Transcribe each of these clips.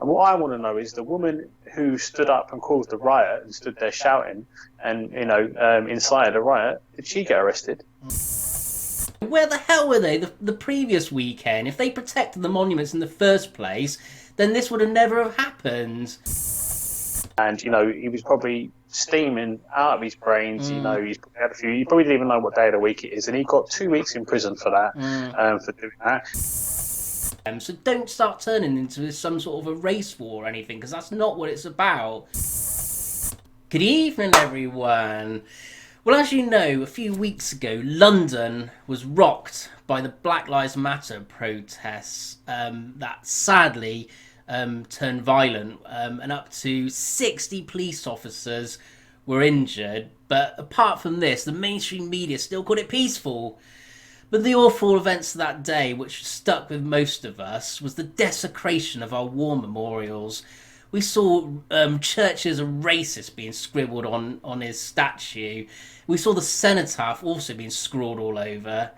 And what I want to know is the woman who stood up and caused the riot and stood there shouting and, incited a riot, did she get arrested? Where the hell were they the previous weekend? If they protected the monuments in the first place, then this would have never have happened. And, he was probably steaming out of his brains. He's probably had a few. You probably didn't even know what day of the week it is, and he got 2 weeks in prison for that, for doing that. So don't start turning into some sort of a race war or anything, because that's not what it's about. Good evening, everyone. Well, as you know, a few weeks ago, London was rocked by the Black Lives Matter protests that sadly turned violent, and up to 60 police officers were injured. But apart from this, the mainstream media still called it peaceful. But the awful events of that day, which stuck with most of us, was the desecration of our war memorials. We saw churches of racist being scribbled on his statue. We saw the cenotaph also being scrawled all over.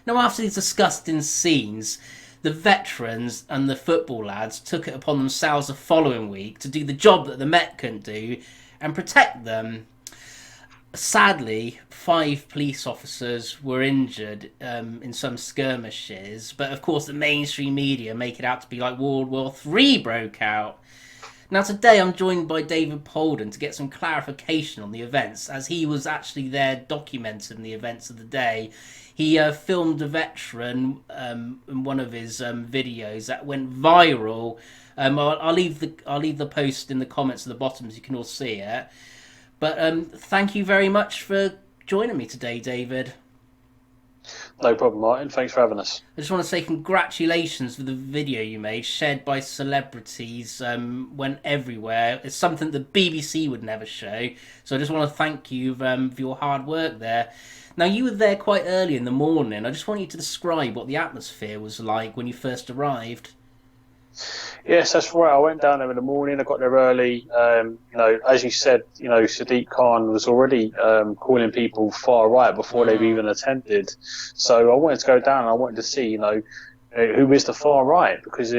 Now, after these disgusting scenes, the veterans and the football lads took it upon themselves the following week to do the job that the Met couldn't do and protect them. Sadly, 5 police officers were injured in some skirmishes, but of course the mainstream media make it out to be like World War III broke out. Now today I'm joined by David Poulden to get some clarification on the events, as he was actually there documenting the events of the day. He filmed a veteran in one of his videos that went viral. I'll leave the post in the comments at the bottom so you can all see it. But thank you very much for joining me today, David. No problem, Martin. Thanks for having us. I just want to say congratulations for the video you made, shared by celebrities, went everywhere. It's something the BBC would never show. So I just want to thank you for your hard work there. Now, you were there quite early in the morning. I just want you to describe what the atmosphere was like when you first arrived. Yes, that's right. I went down there in the morning. I got there early. As you said, Sadiq Khan was already calling people far right before they've even attended. So I wanted to go down and I wanted to see, who is the far right, because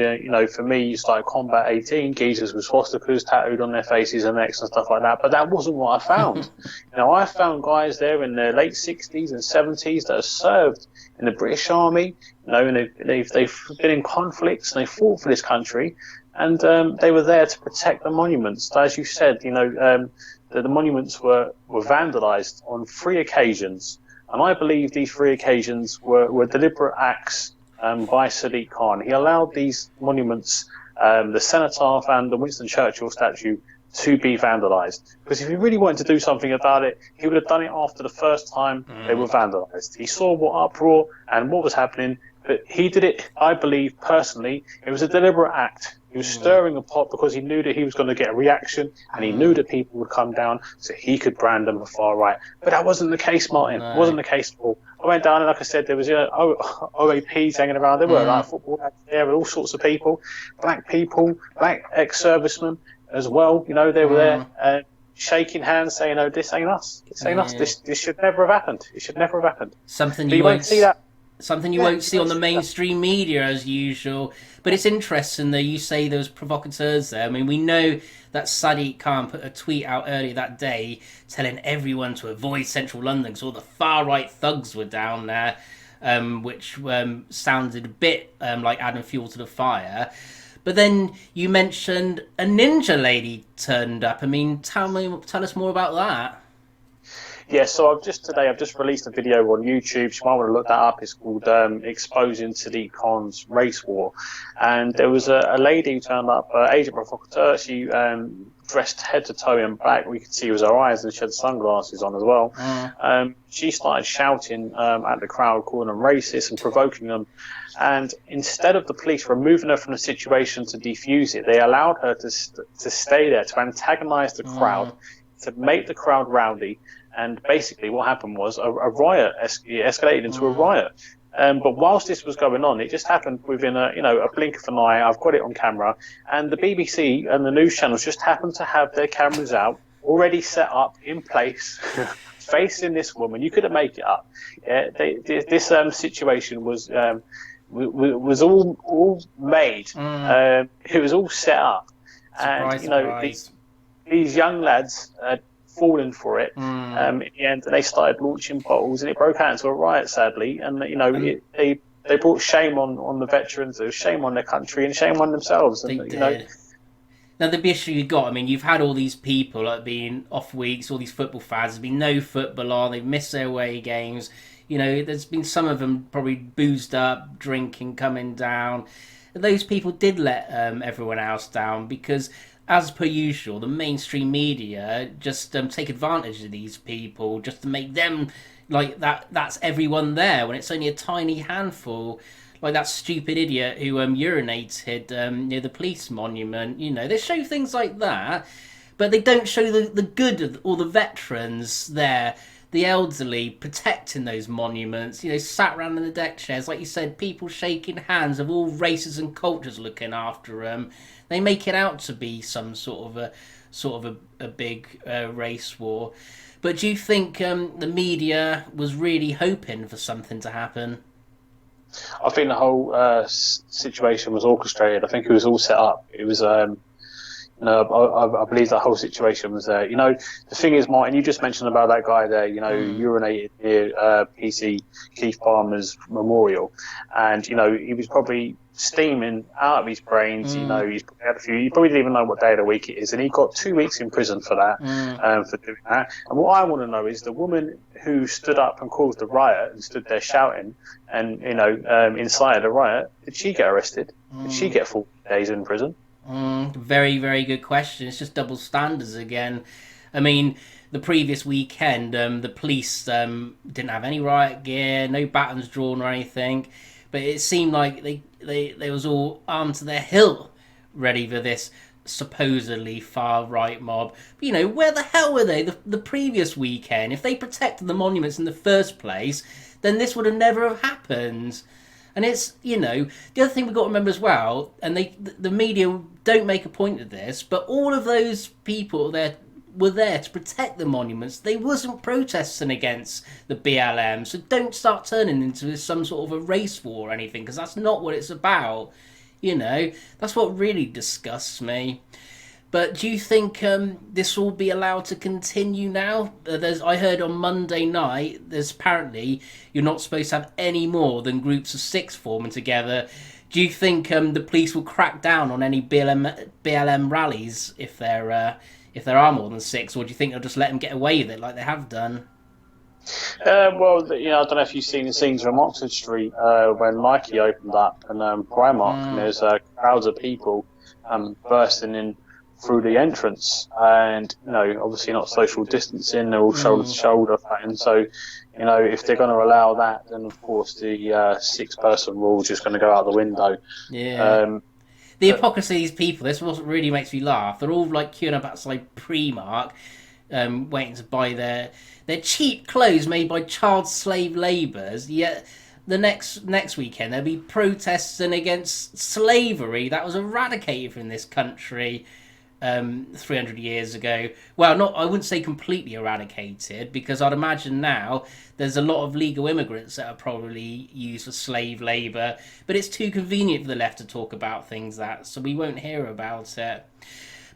for me it's like Combat 18, geezers with swastikas tattooed on their faces and necks and stuff like that, but that wasn't what I found. I found guys there in their late 60s and 70s that have served in the British Army, and they've been in conflicts and they fought for this country, and they were there to protect the monuments. As you said, the monuments were vandalised on 3 occasions, and I believe these 3 occasions were deliberate acts by Sadiq Khan. He allowed these monuments, the cenotaph and the Winston Churchill statue, to be vandalised. Because if he really wanted to do something about it, he would have done it after the first time they were vandalised. He saw what uproar and what was happening, but he did it, I believe, personally. It was a deliberate act. He was stirring a pot because he knew that he was going to get a reaction, and he knew that people would come down so he could brand them the far right. But that wasn't the case, Martin. No. It wasn't the case at all. I went down and, like I said, there was OAPs hanging around. There were like football lads there, all sorts of people, black ex-servicemen as well. They were there shaking hands, saying, "Oh, this ain't us. This ain't us. This should never have happened. It should never have happened." Something but you won't see that. Something you won't see on the mainstream media as usual. But it's interesting that you say there was provocateurs there. I mean, we know that Sadiq Khan put a tweet out earlier that day telling everyone to avoid central London because all the far-right thugs were down there, which sounded a bit like adding fuel to the fire. But then you mentioned a ninja lady turned up. I mean, tell us more about that. Yeah, so I've just released a video on YouTube. You might want to look that up. It's called Exposing Sadiq Khan's Race War. And there was a lady who turned up, agent provocateur. She dressed head to toe in black. We could see it was her eyes, and she had sunglasses on as well. She started shouting at the crowd, calling them racist and provoking them. And instead of the police removing her from the situation to defuse it, they allowed her to stay there, to antagonize the crowd, to make the crowd rowdy. And basically what happened was a riot escalated into a riot. But whilst this was going on, it just happened within a blink of an eye. I've got it on camera. And the BBC and the news channels just happened to have their cameras out, already set up in place, facing this woman. You couldn't make it up. Yeah, this situation was all made. It was all set up. and Surprise, surprise. these young lads had fallen for it. In the end, and they started launching bottles, and it broke out into a riot, sadly. And they brought shame on the veterans, there was shame on their country, and shame on themselves. And They did. Now, the issue you got, I mean, you've had all these people like being off weeks, all these football fans, there's been no football on, they've missed their away games. There's been some of them probably boozed up, drinking, coming down. Those people did let everyone else down because, as per usual, the mainstream media just take advantage of these people just to make them like that's everyone there when it's only a tiny handful. Like that stupid idiot who urinated near the police monument. They show things like that, but they don't show the good of all the veterans there, the elderly protecting those monuments. Sat around in the deck chairs, like you said, people shaking hands of all races and cultures looking after them. They make it out to be some sort of a big race war. But do you think the media was really hoping for something to happen? I think the whole situation was orchestrated. I think it was all set up. It was, I believe the whole situation was there. The thing is, Martin, you just mentioned about that guy there, urinated near PC Keith Palmer's memorial. And, he was probably steaming out of his brains. He's probably had he probably didn't even know what day of the week it is. And he got 2 weeks in prison for that, for doing that. And what I want to know is the woman who stood up and caused the riot and stood there shouting and, incited a riot, did she get arrested? Did she get 40 days in prison? Very, very good question. It's just double standards again. I mean, the previous weekend, the police didn't have any riot gear, no batons drawn or anything, but it seemed like they was all armed to their hilt, ready for this supposedly far-right mob. But, where the hell were they the previous weekend? If they protected the monuments in the first place, then this would have never have happened. And it's, the other thing we've got to remember as well, and the media don't make a point of this, but all of those people there were there to protect the monuments. They wasn't protesting against the BLM, so don't start turning into some sort of a race war or anything, because that's not what it's about. That's what really disgusts me. But do you think this will be allowed to continue now? I heard on Monday night, there's apparently you're not supposed to have any more than groups of 6 forming together. Do you think the police will crack down on any BLM rallies if there are more than 6, or do you think they'll just let them get away with it like they have done? Well, I don't know if you've seen the scenes from Oxford Street when Nike opened up and Primark, and there's crowds of people bursting in through the entrance, and obviously not social distancing, they're all shoulder to shoulder, and so if they're going to allow that, then of course the 6-person rule is just going to go out the window. The hypocrisy of these people, this is what really makes me laugh. They're all like queuing up outside Primark, waiting to buy their cheap clothes made by child slave labourers, yet the next weekend there'll be protesting against slavery that was eradicated from this country 300 years ago. Well, I wouldn't say completely eradicated, because I'd imagine now there's a lot of legal immigrants that are probably used for slave labour, but it's too convenient for the left to talk about things so we won't hear about it.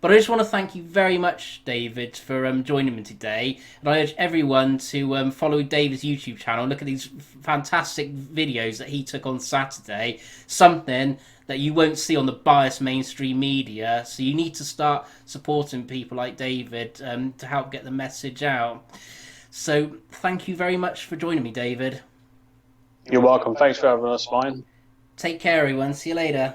But I just want to thank you very much, David, for joining me today. And I urge everyone to follow David's YouTube channel and look at these fantastic videos that he took on Saturday. Something that you won't see on the biased mainstream media. So you need to start supporting people like David to help get the message out. So thank you very much for joining me, David. You're welcome. Thanks for having us, Ryan. Take care, everyone. See you later.